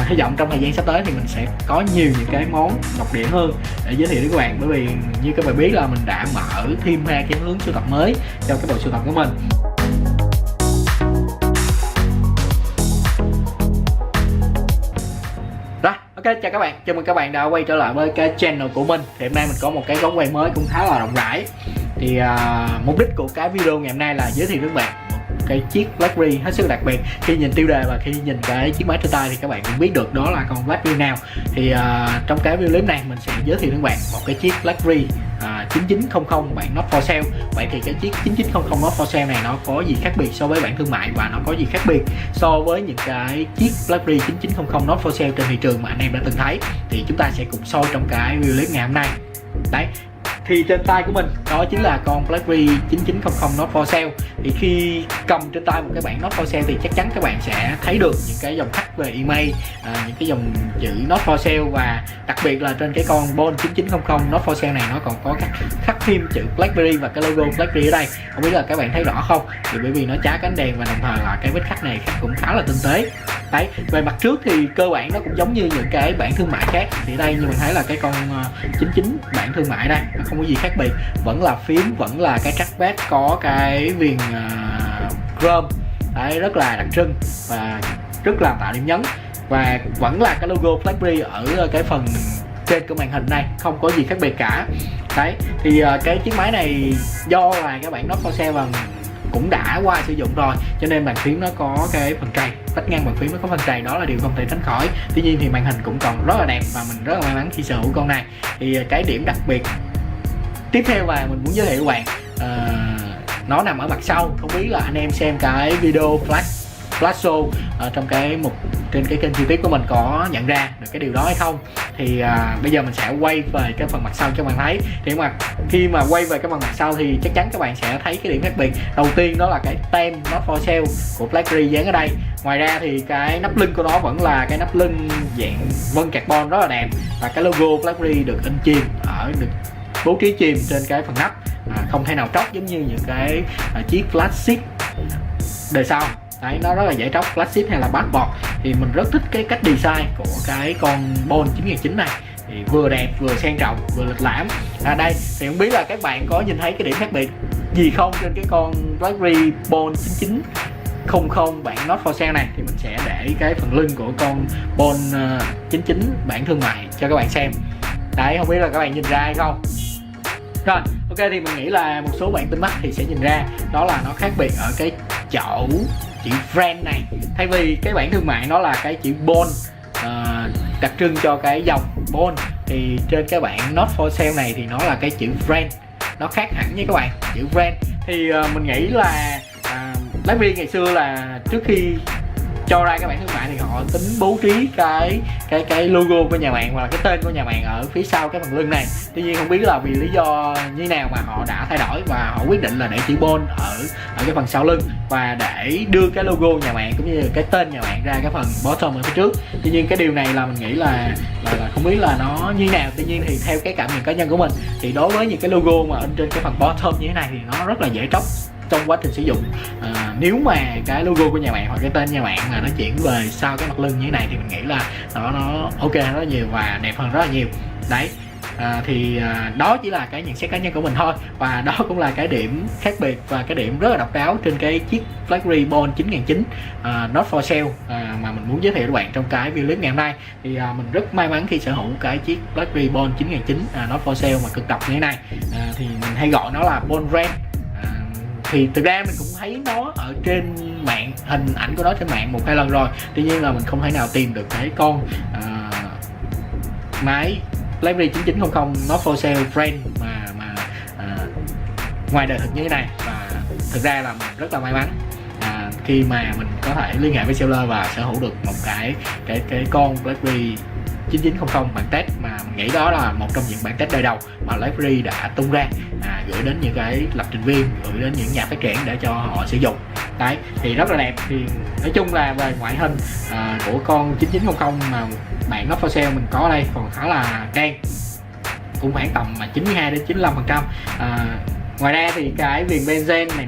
hy vọng trong thời gian sắp tới thì mình sẽ có nhiều những cái món độc địa hơn để giới thiệu đến các bạn, bởi vì như các bạn biết là mình đã mở thêm ra cái hướng sưu tập mới cho cái bộ sưu tập của mình. Rồi, ok, chào các bạn, chào mừng các bạn đã quay trở lại với cái channel của mình. Thì hôm nay mình có một cái góc quay mới cũng khá là rộng rãi. Thì mục đích của cái video ngày hôm nay là giới thiệu với các bạn cái chiếc BlackBerry hết sức đặc biệt. Khi nhìn tiêu đề và khi nhìn cái chiếc máy trên tay thì các bạn cũng biết được đó là con BlackBerry nào. Thì trong cái video clip này mình sẽ giới thiệu với các bạn một cái chiếc BlackBerry 9900 bản Not For Sale. Vậy thì cái chiếc 9900 Not For Sale này nó có gì khác biệt so với bản thương mại, và nó có gì khác biệt so với những cái chiếc BlackBerry 9900 Not For Sale trên thị trường mà anh em đã từng thấy, thì chúng ta sẽ cùng soi trong cái video clip ngày hôm nay. Đấy, thì trên tay của mình đó chính là con BlackBerry 9900 Not For Sale. Thì khi cầm trên tay một cái bản Not For Sale thì chắc chắn các bạn sẽ thấy được những cái dòng khắc về email, những cái dòng chữ Not For Sale, và đặc biệt là trên cái con Bone 9900 Not For Sale này nó còn có khắc thêm chữ BlackBerry và cái logo BlackBerry ở đây. Không biết là các bạn thấy rõ không? Thì bởi vì nó chá cánh đèn và đồng thời là cái vết khắc này khắc cũng khá là tinh tế. Đấy, về mặt trước thì cơ bản nó cũng giống như những cái bản thương mại khác. Thì đây như mình thấy là cái con 99 bản thương mại đây nó không có gì khác biệt, vẫn là phím, vẫn là cái trackpad có cái viền chrome. Đấy, rất là đặc trưng và rất là tạo điểm nhấn, và vẫn là cái logo BlackBerry ở cái phần trên của màn hình này, không có gì khác biệt cả. Đấy, thì cái chiếc máy này do là các bạn Not For Sale cũng đã qua sử dụng rồi, cho nên bàn phím nó có cái phần trầy, vách ngang bàn phím nó có phần trầy, đó là điều không thể tránh khỏi. Tuy nhiên thì màn hình cũng còn rất là đẹp và mình rất là may mắn khi sở hữu con này. Thì cái điểm đặc biệt tiếp theo mà mình muốn giới thiệu các bạn nó nằm ở mặt sau. Không biết là anh em xem cái video flash show trong cái mục trên cái kênh YouTube của mình có nhận ra được cái điều đó hay không. Thì bây giờ mình sẽ quay về cái phần mặt sau cho các bạn thấy. Thì khi mà quay về cái phần mặt sau thì chắc chắn các bạn sẽ thấy cái điểm khác biệt. Đầu tiên đó là cái tem Not For Sale của BlackBerry dán ở đây. Ngoài ra thì cái nắp lưng của nó vẫn là cái nắp lưng dạng vân carbon rất là đẹp, và cái logo BlackBerry được in chìm được bố trí chìm trên cái phần nắp, không thể nào tróc giống như những cái chiếc flagship đời sau. Đấy, nó rất là dễ tróc, flagship hay là passport. Thì mình rất thích cái cách design của cái con Bone 9900 này, thì vừa đẹp vừa sang trọng vừa lịch lãm. Đây thì không biết là các bạn có nhìn thấy cái điểm khác biệt gì không trên cái con BlackBerry Bone 9900 bản Not For Sale này. Thì mình sẽ để cái phần lưng của con Bone 99 bản thương mại cho các bạn xem. Đấy, không biết là các bạn nhìn ra hay không. Rồi, ok, thì mình nghĩ là một số bạn tinh mắt thì sẽ nhìn ra đó là nó khác biệt ở cái chỗ chữ brand này. Thay vì cái bản thương mại nó là cái chữ Bone đặc trưng cho cái dòng Bone, thì trên cái bản Not For Sale này thì nó là cái chữ brand, nó khác hẳn nha các bạn, chữ brand. Thì mình nghĩ là BlackBerry ngày xưa là trước khi cho ra các bản thương mại thì họ tính bố trí cái logo của nhà mạng hoặc là cái tên của nhà mạng ở phía sau cái phần lưng này. Tuy nhiên không biết là vì lý do như nào mà họ đã thay đổi và họ quyết định là để chữ Bone ở cái phần sau lưng, và để đưa cái logo nhà mạng cũng như cái tên nhà mạng ra cái phần bottom ở phía trước. Tuy nhiên cái điều này là mình nghĩ là không biết là nó như nào. Tuy nhiên thì theo cái cảm nhận cá nhân của mình thì đối với những cái logo mà in trên cái phần bottom như thế này thì nó rất là dễ tróc trong quá trình sử dụng. Nếu mà cái logo của nhà mạng hoặc cái tên nhà mạng mà nó chuyển về sau cái mặt lưng như thế này thì mình nghĩ là nó ok hơn rất là nhiều và đẹp hơn rất là nhiều. Đấy, đó chỉ là cái nhận xét cá nhân của mình thôi, và đó cũng là cái điểm khác biệt và cái điểm rất là độc đáo trên cái chiếc BlackBerry Bone 9900 Not For Sale mà mình muốn giới thiệu các bạn trong cái video clip ngày hôm nay. Thì mình rất may mắn khi sở hữu cái chiếc BlackBerry Bone 9900 Not For Sale mà cực độc như thế này. Thì mình hay gọi nó là Bone Brand. Thì thực ra mình cũng thấy nó ở trên mạng, hình ảnh của nó trên mạng một hai lần rồi. Tuy nhiên là mình không thể nào tìm được cái con máy BlackBerry 9900 Not For Sale brand mà ngoài đời thực như thế này. Và thực ra là mình rất là may mắn khi mà mình có thể liên hệ với seller và sở hữu được một cái con BlackBerry 9900 bản test mà mình nghĩ đó là một trong những bản test đời đầu mà BlackBerry đã tung ra, gửi đến những cái lập trình viên, gửi đến những nhà phát triển để cho họ sử dụng. Đấy, thì rất là đẹp. Thì nói chung là về ngoại hình của con 9900 mà bản Not For Sale mình có ở đây còn khá là đen, cũng khoảng tầm 92 đến 95%. Ngoài ra thì cái viền benzen này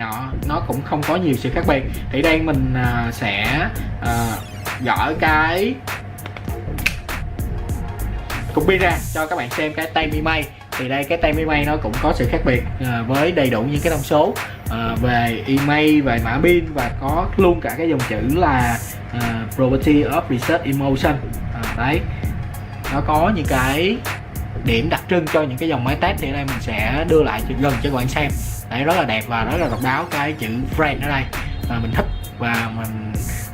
nó cũng không có nhiều sự khác biệt. Thì đây mình sẽ gỡ cái cục pin ra cho các bạn xem cái tay Mi Mate. Thì đây cái tay Mi Mate nó cũng có sự khác biệt với đầy đủ những cái thông số về email, về mã pin, và có luôn cả cái dòng chữ là Property of Research in Motion. Đấy, nó có những cái điểm đặc trưng cho những cái dòng máy test, thì ở đây mình sẽ đưa lại gần cho các bạn xem. Đấy, rất là đẹp và rất là độc đáo cái chữ Friend ở đây, mình thích và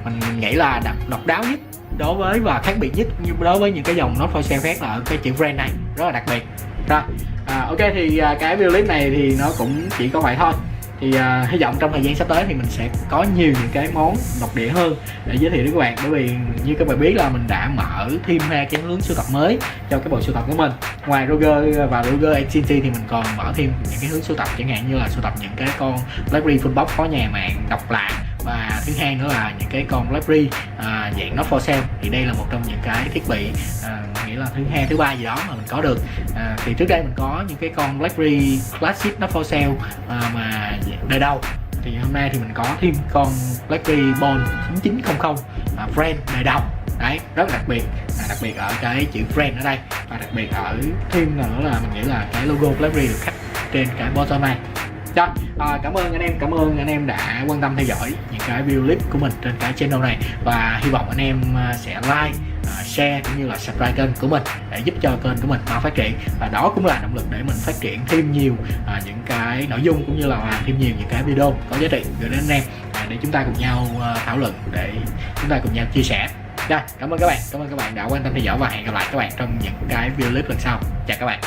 mình nghĩ là độc đáo nhất đối với và khác biệt nhất đối với những cái dòng Note 4 Cell khác là ở cái chữ Friend này, rất là đặc biệt. Rồi, ok, thì cái video clip này thì nó cũng chỉ có vậy thôi. Thì hy vọng trong thời gian sắp tới thì mình sẽ có nhiều những cái món độc đĩa hơn để giới thiệu đến các bạn, bởi vì như các bạn biết là mình đã mở thêm 2 cái hướng sưu tập mới cho cái bộ sưu tập của mình. Ngoài Roger và Roger AT&T thì mình còn mở thêm những cái hướng sưu tập, chẳng hạn như là sưu tập những cái con BlackBerry full box có nhà mạng độc lạ, và thứ hai nữa là những cái con BlackBerry dạng Note 4 Cell. Thì đây là một trong những cái thiết bị nghĩa là thứ hai thứ ba gì đó mà mình có được. Thì trước đây mình có những cái con BlackBerry Classic Note 4 Cell mà đời đầu, thì hôm nay thì mình có thêm con BlackBerry Bold 9900 Friend đời đầu. Đấy, rất đặc biệt ở cái chữ Friend ở đây, và đặc biệt ở thêm nữa là mình nghĩ là cái logo BlackBerry được khắc trên cái bottom này. Rồi, cảm ơn anh em đã quan tâm theo dõi những cái video clip của mình trên cái channel này, và hy vọng anh em sẽ like, share cũng như là subscribe kênh của mình để giúp cho kênh của mình mau phát triển, và đó cũng là động lực để mình phát triển thêm nhiều những cái nội dung cũng như là làm thêm nhiều những cái video có giá trị gửi đến anh em để chúng ta cùng nhau thảo luận, để chúng ta cùng nhau chia sẻ. Rồi, cảm ơn các bạn đã quan tâm theo dõi, và hẹn gặp lại các bạn trong những cái video clip lần sau. Chào các bạn.